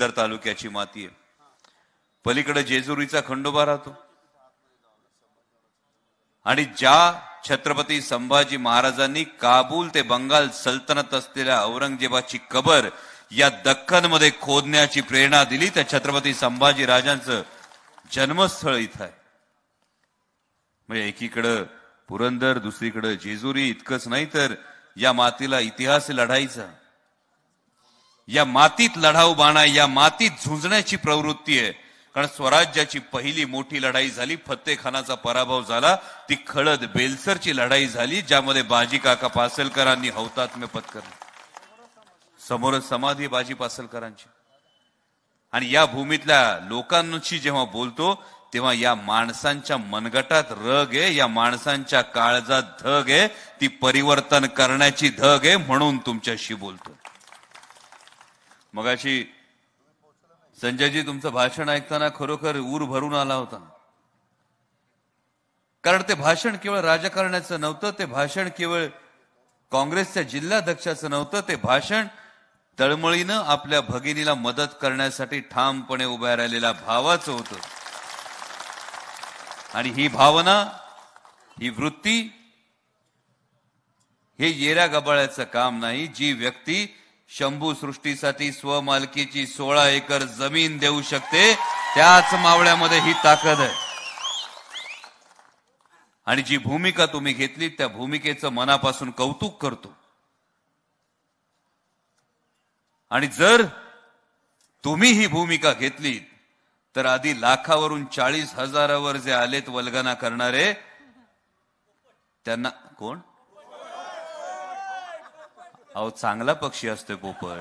दर तालुक्याची माती आहे. पलीकडे जेजुरीचा खंडोबा राहतो आणि ज्या छत्रपती संभाजी महाराजांनी काबूल ते बंगाल सल्तनत असलेल्या औरंगजेबाची कबर या दख्खन मध्ये खोदण्याची प्रेरणा दिली त्या छत्रपती संभाजी राजांचं जन्मस्थळ इथं आहे. म्हणजे एकीकडे पुरंदर, दुसरीकडे जेजुरी. इतकंच नाही तर या मातीला इतिहास लढाईचा, या मातीत लढाऊ बाणा, या मातीत झुंजण्याची प्रवृत्ती आहे. कारण स्वराज्याची पहिली मोठी लढाई झाली, फत्तेखानाचा पराभव झाला, ती खळद बेलसरची लढाई झाली, ज्यामध्ये बाजी काका पासलकरांनी हौतात्म्य पत्करले. समोर समाधी बाजी पासलकरांची. आणि या भूमीतल्या लोकांशी जेव्हा बोलतो तेव्हा या माणसांच्या मनगटात रग आहे, या माणसांच्या काळजात धग आहे, ती परिवर्तन करण्याची धग आहे, म्हणून तुमच्याशी बोलतो. मगाशी संजयजी तुमचं भाषण ऐकताना खरोखर ऊर भरून आला होता. कारण ते भाषण केवळ राजकारण्याचं नव्हतं, ते भाषण केवळ काँग्रेसच्या जिल्हाध्यक्षाचं नव्हतं, ते भाषण तळमळीनं आपल्या भगिनीला मदत करण्यासाठी ठामपणे उभ्या राहिलेल्या भावाचं होतं. आणि ही भावना, ही वृत्ती, हे येऱ्या गबाळ्याचं काम नाही. जी व्यक्ती शंभू सृष्टीसाठी स्वमालकीची 16 एकर जमीन देऊ शकते, त्याच मावळ्यामध्ये ही ताकद आहे. आणि जी भूमिका तुम्ही घेतली त्या भूमिकेचं मनापासून कौतुक करतो. आणि जर तुम्ही ही भूमिका घेतली तर आधी लाखावरून 40,000वर जे आलेत वल्गना करणारे, त्यांना कोण? अहो चांगला पक्षी असतोय पोपट,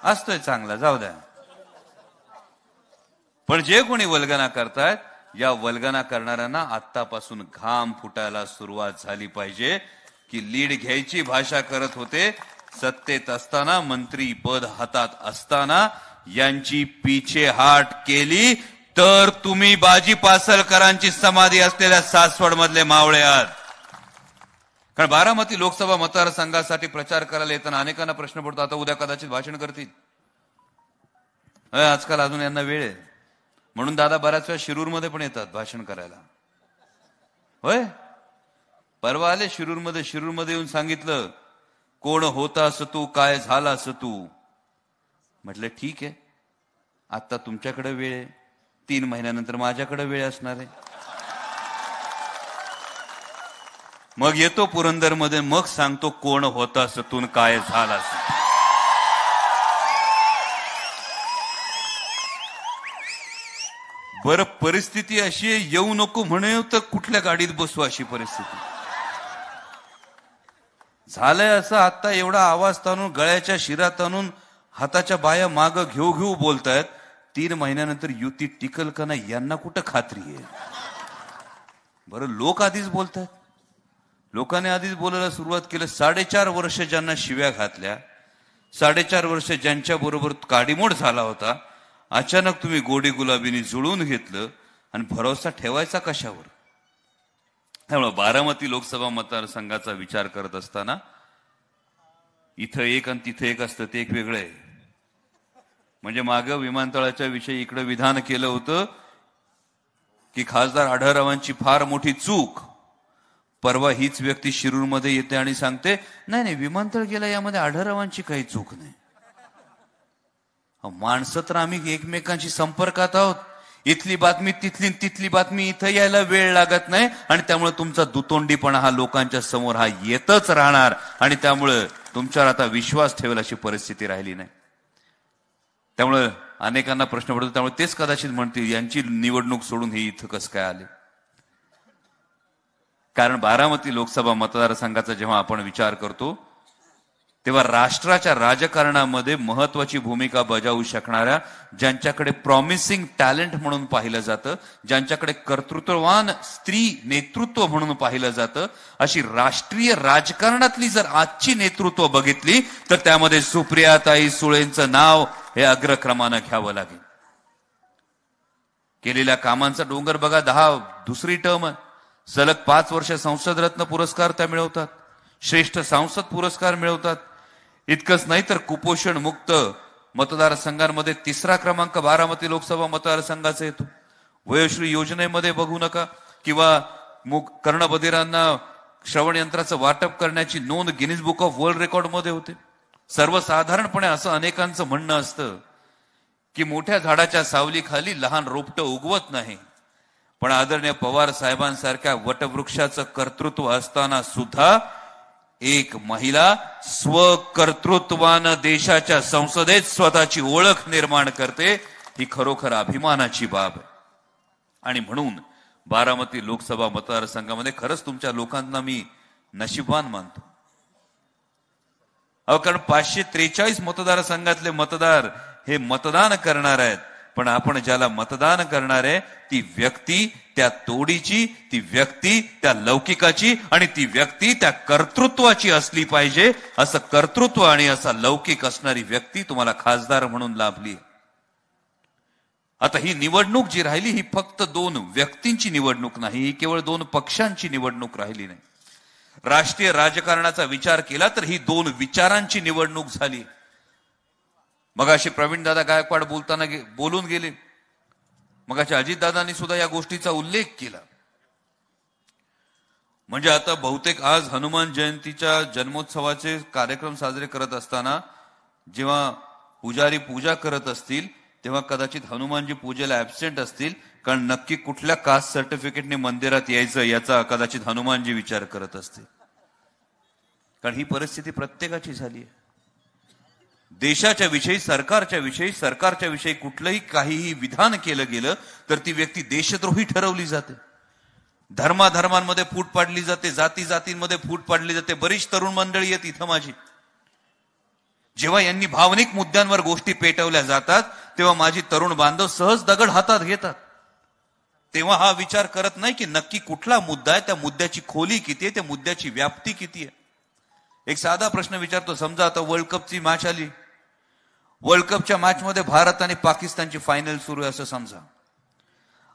असतोय चांगला, जाऊ द्या. पण जे कोणी वल्गना करतायत, या वल्गना करणाऱ्यांना आत्तापासून घाम फुटायला सुरुवात झाली पाहिजे की लीड घ्यायची भाषा करत होते. सत्तेत असताना, मंत्री पद हातात असताना यांची पीछेहाट केली तर तुम्ही बाजी पासलकरांची समाधी असलेल्या सासवड मधले मावळे आहात. कारण बारामती लोकसभा मतदारसंघासाठी प्रचार करायला येताना अनेकांना प्रश्न पडतो, आता उद्या कदाचित भाषण करतील. आजकाल अजून यांना वेळ आहे म्हणून दादा बऱ्याच वेळा शिरूरमध्ये पण येतात भाषण करायला. होय, परवा आले शिरूरमध्ये येऊन सांगितलं, कोण होतास तू, काय झालास तू. म्हटलं ठीक आहे, आता तुमच्याकडे वेळ आहे, 3 महिन्यानंतर माझ्याकडे वेळ असणार आहे. मग येतो पुरंदरमध्ये, मग सांगतो कोण होतास तू, काय झालास. बरं, परिस्थिती अशी आहे, येऊ नको म्हणे तर कुठल्या गाडीत बसू अशी परिस्थिती झालंय. असं आता एवढा आवाज ताणून, गळ्याच्या शिरात आणून, हाताच्या बाया माग घेऊ बोलतायत. 3 महिन्यानंतर युती टिकल का नाही यांना कुठं खात्री आहे. बरं, लोक आधीच बोलतायत, लोकांनी आधीच बोलायला सुरुवात केलं. 4.5 वर्ष ज्यांना शिव्या घातल्या, 4.5 वर्ष ज्यांच्या बरोबर काडीमोड झाला होता, अचानक तुम्ही गोडी गुलाबीने जुळवून घेतलं आणि भरोसा ठेवायचा कशावर. त्यामुळे बारामती लोकसभा मतदारसंघाचा विचार करत असताना इथं एक आणि तिथं एक असतं, ते एक वेगळं आहे. म्हणजे मागं विमानतळाच्या विषयी इकडे विधान केलं होतं की खासदार आढळरावांची फार मोठी चूक. परवा हीच व्यक्ती शिरूरमध्ये येते आणि सांगते, नाही विमानतळ गेला, यामध्ये आढळरावांची काही चूक नाही. माणसं तर आम्ही एकमेकांशी संपर्कात आहोत. इथली बातमी तिथली बातमी इथं यायला वेळ लागत नाही. आणि त्यामुळे तुमचा दुतोंडीपणा हा लोकांच्या समोर हा येतच राहणार. आणि त्यामुळे तुमच्यावर आता विश्वास ठेवेल अशी परिस्थिती राहिली नाही. त्यामुळे अनेकांना प्रश्न पडतो, त्यामुळे तेच कदाचित म्हणतील यांची निवडणूक सोडून हे इथं कसं काय आले. कारण बारामती लोकसभा मतदारसंघाचा जेव्हा आपण विचार करतो तेव्हा राष्ट्राच्या राजकारणामध्ये महत्वाची भूमिका बजावू शकणाऱ्या, ज्यांच्याकडे प्रॉमिसिंग टॅलेंट म्हणून पाहिलं जातं, ज्यांच्याकडे कर्तृत्ववान स्त्री नेतृत्व म्हणून पाहिलं जातं, अशी राष्ट्रीय राजकारणातली जर आजची नेतृत्व बघितली तर त्यामध्ये सुप्रियाताई सुळेंचं नाव हे अग्रक्रमानं घ्यावं लागेल. केलेल्या कामांचा डोंगर बघा. 2री टर्म सलग 5 वर्ष संसद रत्न पुरस्कार त्या मिळवतात, श्रेष्ठ सांसद पुरस्कार मिळवतात. इतकंच नाही तर कुपोषण मुक्त मतदारसंघांमध्ये तिसरा क्रमांक बारामती लोकसभा मतदारसंघाचा येतो. वयोश्री योजनेमध्ये बघू नका किंवा कर्णबधिरांना श्रवण यंत्राचं वाटप करण्याची नोंद Guinness book of world record मध्ये होते. सर्वसाधारणपणे असं अनेकांचं म्हणणं असतं की मोठ्या झाडाच्या सावलीखाली लहान रोपटं उगवत नाही, पण आदरणीय पवार साहेबांसारख्या वटवृक्षाचं कर्तृत्व असताना सुद्धा एक महिला स्वकर्तृत्वानं देशाच्या संसदेत स्वतःची ओळख निर्माण करते, ही खरोखर अभिमानाची बाब आहे. आणि म्हणून बारामती लोकसभा मतदारसंघामध्ये खरंच तुमच्या लोकांना मी नशीबवान मानतो. कारण 543 मतदारसंघातले मतदार हे मतदान करणार आहेत, पण आपण ज्याला मतदान करणार आहे ती व्यक्ती त्या तोडीची, ती व्यक्ती त्या लौकिकाची आणि ती व्यक्ती त्या कर्तृत्वाची असली पाहिजे. असं कर्तृत्व आणि असा लौकिक असणारी व्यक्ती तुम्हाला खासदार म्हणून लाभली. आता ही निवडणूक जी राहिली ही फक्त 2 व्यक्तींची निवडणूक नाही, ही केवळ 2 पक्षांची निवडणूक राहिली नाही. राष्ट्रीय राजकारणाचा विचार केला तर ही 2 विचारांची निवडणूक झाली. मगाशी प्रवीणदादा गायकवाड बोलून गेले, मगाशी अजितदादांनी सुद्धा या गोष्टीचा उल्लेख केला. म्हणजे आता बहुतेक आज हनुमान जयंतीच्या जन्मोत्सवाचे कार्यक्रम साजरे करत असताना जेव्हा पुजारी पूजा करत असतील तेव्हा कदाचित हनुमानजी पूजेला ऍबसेंट असतील, कारण नक्की कुठल्या कास्ट सर्टिफिकेटने मंदिरात यायचं याचा कदाचित हनुमानजी विचार करत असतील. कारण ही परिस्थिती प्रत्येकाची झाली आहे. देशाच्या विषयी, सरकारच्या विषयी कुठलंही काहीही विधान केलं गेलं तर ती व्यक्ती देशद्रोही ठरवली जाते. धर्माधर्मांमध्ये फूट पाडली जाते, जाती जातींमध्ये फूट पाडली जाते. बरीच तरुण मंडळी आहेत इथं माझी, जेव्हा यांनी भावनिक मुद्द्यांवर गोष्टी पेटवल्या जातात तेव्हा माझी तरुण बांधव सहज दगड हातात घेतात. तेव्हा हा विचार करत नाही की नक्की कुठला मुद्दा आहे, त्या मुद्द्याची खोली किती आहे, त्या मुद्द्याची व्याप्ती किती आहे. एक साधा प्रश्न विचारतो. समजा आता वर्ल्ड कपची मॅच आली, वर्ल्ड कपच्या मॅच मध्ये भारत आणि पाकिस्तानची फायनल सुरू आहे असं समजा,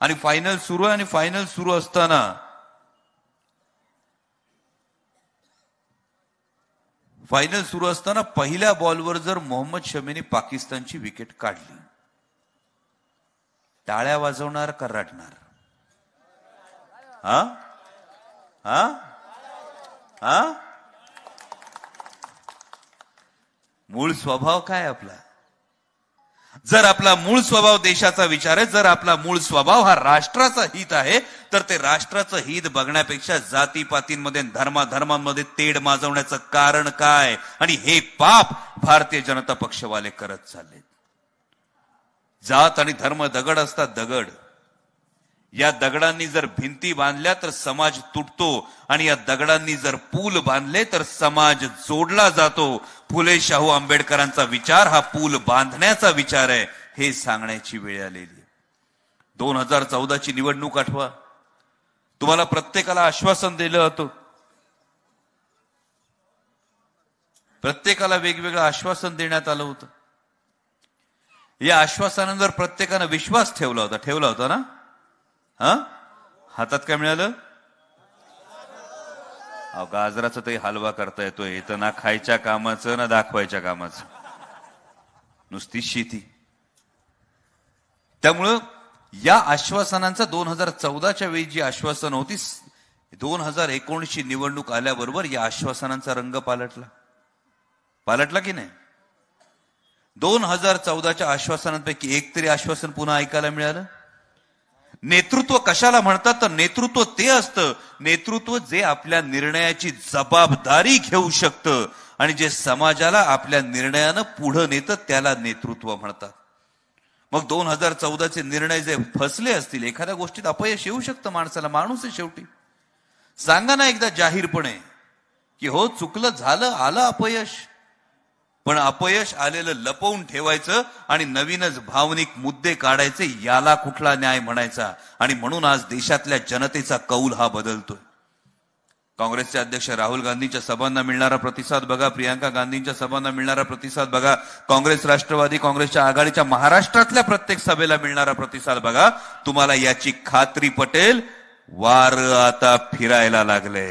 आणि फायनल सुरू असताना पहिल्या बॉलवर जर मोहम्मद शमीने पाकिस्तानची विकेट काढली, टाळ्या वाजवणार का रडणार? हा हा हा मूळ स्वभाव काय आपला? जर आपला मूळ स्वभाव देशाचा विचार आहे, जर आपला मूळ स्वभाव हा राष्ट्राचा हित आहे, तर ते राष्ट्राचं हित बघण्यापेक्षा जातीपातींमध्ये, धर्माधर्मांमध्ये तेढ माजवण्याचं कारण काय? आणि हे पाप भारतीय जनता पक्षवाले करत चाललेत. जात आणि धर्म दगड असतात, दगड. या दगडांनी जर भिंती बांधल्या तर समाज तुटतो, आणि या दगडांनी जर पूल बांधले तर समाज जोडला जातो. फुले शाहू आंबेडकरांचा विचार हा पूल बांधण्याचा विचार आहे, हे सांगण्याची वेळ आलेली. 2014ची निवडणूक आठवा. तुम्हाला प्रत्येकाला आश्वासन दिलं होतं, प्रत्येकाला वेगवेगळं आश्वासन देण्यात आलं होतं. या आश्वासनांवर प्रत्येकानं विश्वास ठेवला होता ना? हा, हातात काय मिळालं? गाजराचा तरी हलवा करता येतोय. इथं ना खायच्या कामाचं ना दाखवायच्या कामाचं, नुसती शेती. त्यामुळं या आश्वासनांचा 2014च्या वेळी जी आश्वासन होती, 2019ची निवडणूक आल्याबरोबर या आश्वासनांचा रंग पालटला की नाही? 2014च्या आश्वासनांपैकी एक तरी आश्वासन पुन्हा ऐकायला मिळालं. नेतृत्व कशाला म्हणतात? तर नेतृत्व ते असतं, नेतृत्व जे आपल्या निर्णयाची जबाबदारी घेऊ शकतं आणि जे समाजाला आपल्या निर्णयानं पुढे नेतं त्याला नेतृत्व म्हणतात. मग 2014चे निर्णय जे फसले असतील, एखाद्या गोष्टीत अपयश येऊ शकतं माणसाला, माणूस आहे शेवटी. सांगा ना एकदा जाहीरपणे की हो चुकलं, झालं, आलं अपयश, पण अपयश आलेलं लपवून ठेवायचं आणि नवीनच भावनिक मुद्दे काढायचे, याला कुठला न्याय म्हणायचा? आणि म्हणून आज देशातल्या जनतेचा कौल हा बदलतोय. काँग्रेसचे अध्यक्ष राहुल गांधींच्या सभांना मिळणारा प्रतिसाद बघा, प्रियांका गांधींच्या सभांना मिळणारा प्रतिसाद बघा, काँग्रेस राष्ट्रवादी काँग्रेसच्या आघाडीच्या महाराष्ट्रातल्या प्रत्येक सभेला मिळणारा प्रतिसाद बघा. तुम्हाला याची खात्री पटेल, वार आता फिरायला लागले.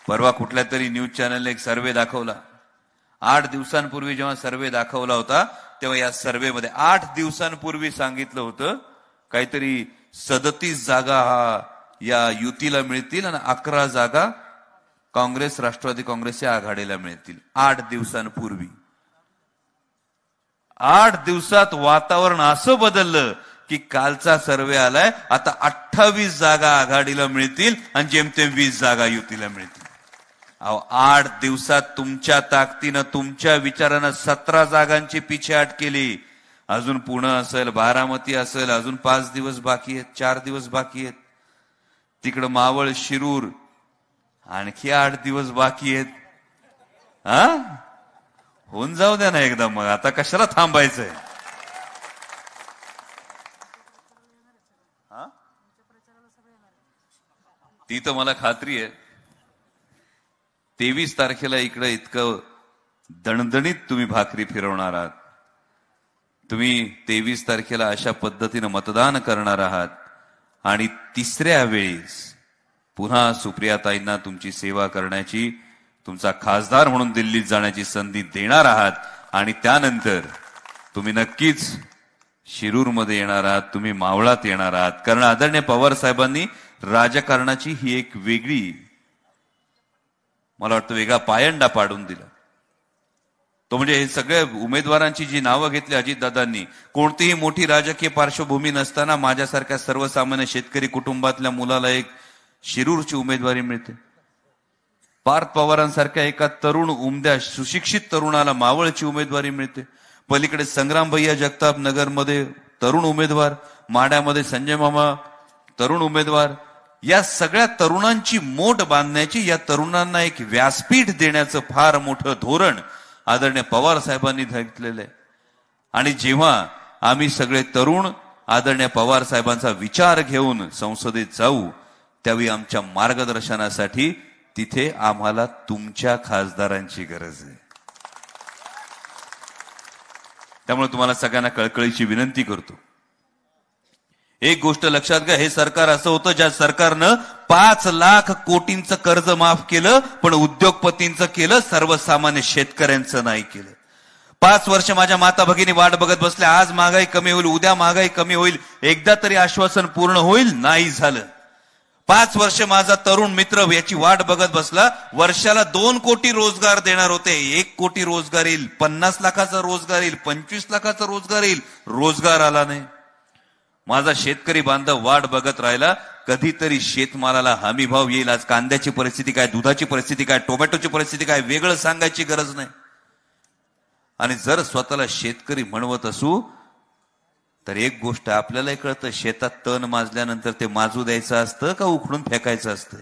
परवा कुठल्या तरी न्यूज चॅनलने एक सर्वे दाखवला, 8 दिवसांपूर्वी जेव्हा सर्वे दाखवला होता तेव्हा या सर्वेमध्ये 8 दिवसांपूर्वी सांगितलं होतं काहीतरी 37 जागा या युतीला मिळतील आणि 11 जागा काँग्रेस राष्ट्रवादी काँग्रेसच्या आघाडीला मिळतील. 8 दिवसांपूर्वी. 8 दिवसात वातावरण असं बदललं की कालचा सर्वे आलाय आता 28 जागा आघाडीला मिळतील आणि जेमतेम 20 जागा युतीला मिळतील. 8 दिवसात तुमच्या ताकदीनं तुमच्या विचारानं 17 जागांची पिछेहाट केली. अजून पुणे असेल, बारामती असेल, अजून 5 दिवस बाकी आहेत, 4 दिवस बाकी आहेत. तिकडं मावळ, शिरूर आणखी 8 दिवस बाकी आहेत. होऊन जाऊ द्या ना एकदा, मग आता कशाला थांबायचंय. ती तर मला खात्री आहे. 23 तारखेला इकडे इतकं दणदणीत तुम्ही भाकरी फिरवणार आहात. तुम्ही 23 तारखेला अशा पद्धतीनं मतदान करणार आहात आणि तिसऱ्या वेळेस पुन्हा सुप्रियाताईंना तुमची सेवा करण्याची, तुमचा खासदार म्हणून दिल्लीत जाण्याची संधी देणार आहात. आणि त्यानंतर तुम्ही नक्कीच शिरूरमध्ये येणार आहात, तुम्ही मावळात येणार आहात. कारण आदरणीय पवार साहेबांनी राजकारणाची ही एक वेगळी, मला वाटतं वेगळा पायंडा पाडून दिला. तो म्हणजे हे सगळ्या उमेदवारांची जी नावं घेतली अजितदादांनी, कोणतीही मोठी राजकीय पार्श्वभूमी नसताना माझ्यासारख्या सर्वसामान्य शेतकरी कुटुंबातल्या मुलाला एक शिरूरची उमेदवारी मिळते. पार्थ पवारांसारख्या एका तरुण उमद्या सुशिक्षित तरुणाला मावळची उमेदवारी मिळते. पलीकडे संग्राम भैया जगताप नगरमध्ये तरुण उमेदवार, माड्यामध्ये संजय मामा तरुण उमेदवार. या सगळ्या तरुणांची मोठ बांधण्याची, या तरुणांना एक व्यासपीठ देण्याचं फार मोठं धोरण आदरणीय पवार साहेबांनी घेतलेलं आहे. आणि जेव्हा आम्ही सगळे तरुण आदरणीय पवार साहेबांचा विचार घेऊन संसदेत जाऊ त्यावेळी आमच्या मार्गदर्शनासाठी तिथे आम्हाला तुमच्या खासदारांची गरज आहे. त्यामुळे तुम्हाला सगळ्यांना कळकळीची विनंती करतो. एक गोष्ट लक्षात घ्या, हे सरकार असं होतं ज्या सरकारनं 5 लाख कोटींचं कर्ज माफ केलं, पण उद्योगपतींचं केलं, सर्वसामान्य शेतकऱ्यांचं नाही केलं. 5 वर्ष माझ्या माता भगिनी वाट बघत बसल्या, आज महागाई कमी होईल, उद्या महागाई कमी होईल, एकदा तरी आश्वासन पूर्ण होईल, नाही झालं. 5 वर्ष माझा तरुण मित्र याची वाट बघत बसला, वर्षाला 2 कोटी रोजगार देणार होते, 1 कोटी रोजगार येईल, 50 लाखाचा रोजगार येईल, 25 लाखाचा रोजगार येईल, रोजगार आला नाही. माझा शेतकरी बांधव वाट बघत राहिला, कधीतरी शेतमालाला हमी भाव येईल. आज कांद्याची परिस्थिती काय, दुधाची परिस्थिती काय, टोमॅटोची परिस्थिती काय, वेगळं सांगायची गरज नाही. आणि जर स्वतःला शेतकरी म्हणवत असू तर एक गोष्ट आपल्याला कळतं, शेतात तण माजल्यानंतर ते माजू द्यायचं असतं का उखडून फेकायचं असतं.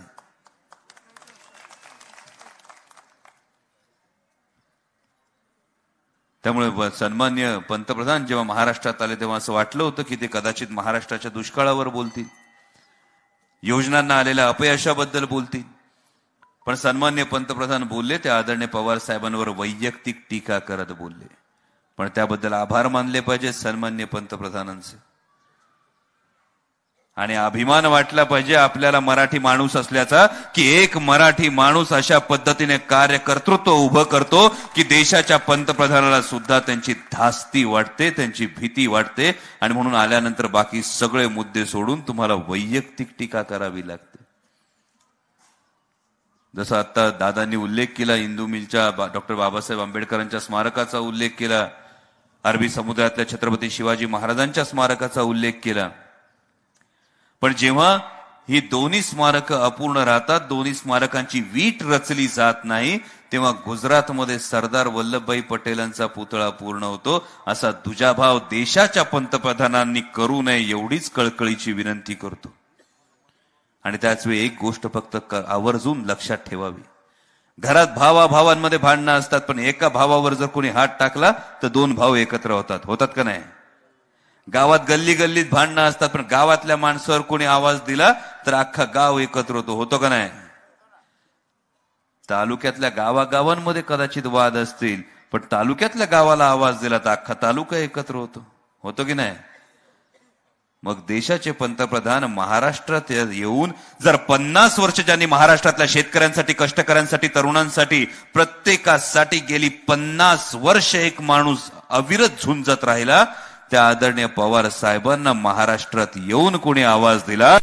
त्यामुळे सन्मान्य पंतप्रधान जेव्हा महाराष्ट्रात आले तेव्हा असं वाटलं होतं की ते कदाचित महाराष्ट्राच्या दुष्काळावर बोलतील, योजनांना आलेल्या अपयशाबद्दल बोलतील. पण सन्मान्य पंतप्रधान बोलले ते आदरणीय पवार साहेबांवर वैयक्तिक टीका करत बोलले. पण त्याबद्दल आभार मानले पाहिजे सन्मान्य पंतप्रधानांचे. आणि अभिमान वाटला पाहिजे आपल्याला मराठी माणूस असल्याचा, की एक मराठी माणूस अशा पद्धतीने कार्यकर्तृत्व उभं करतो की देशाच्या पंतप्रधानाला सुद्धा त्यांची धास्ती वाटते, त्यांची भीती वाटते. आणि म्हणून आल्यानंतर बाकी सगळे मुद्दे सोडून तुम्हाला वैयक्तिक टीका करावी लागते. जसं आता दादांनी उल्लेख केला, इंदू मिलच्या डॉक्टर बाबासाहेब आंबेडकरांच्या स्मारकाचा उल्लेख केला, अरबी समुद्रातल्या छत्रपती शिवाजी महाराजांच्या स्मारकाचा उल्लेख केला. पण जेव्हा ही दोन्ही स्मारकं अपूर्ण राहतात, दोन्ही स्मारकांची वीट रचली जात नाही, तेव्हा गुजरातमध्ये सरदार वल्लभभाई पटेलांचा पुतळा पूर्ण होतो. असा दुजाभाव देशाच्या पंतप्रधानांनी करू नये एवढीच कळकळीची विनंती करतो. आणि त्याच वेळी एक गोष्ट फक्त आवर्जून लक्षात ठेवावी, घरात भावाभावांमध्ये भांडणं असतात, पण एका भावावर जर कोणी हात टाकला तर 2 भाव एकत्र होतात का नाही. गावात गल्ली गल्लीत भांडणं असतात, पण गावातल्या माणसावर कोणी आवाज दिला तर अख्खा गाव एकत्र होतो का नाही. तालुक्यातल्या गावागावांमध्ये कदाचित वाद असतील, पण तालुक्यातल्या गावाला आवाज दिला तर अख्खा तालुका एकत्र होतो की नाही. मग देशाचे पंतप्रधान महाराष्ट्रात येऊन जर 50 वर्ष ज्यांनी महाराष्ट्रातल्या शेतकऱ्यांसाठी, कष्टकऱ्यांसाठी, तरुणांसाठी, प्रत्येकासाठी गेली 50 वर्ष एक माणूस अविरत झुंजत राहिला, त्या आदरणीय पवार साहेबांना महाराष्ट्रात येऊन कोणी आवाज दिला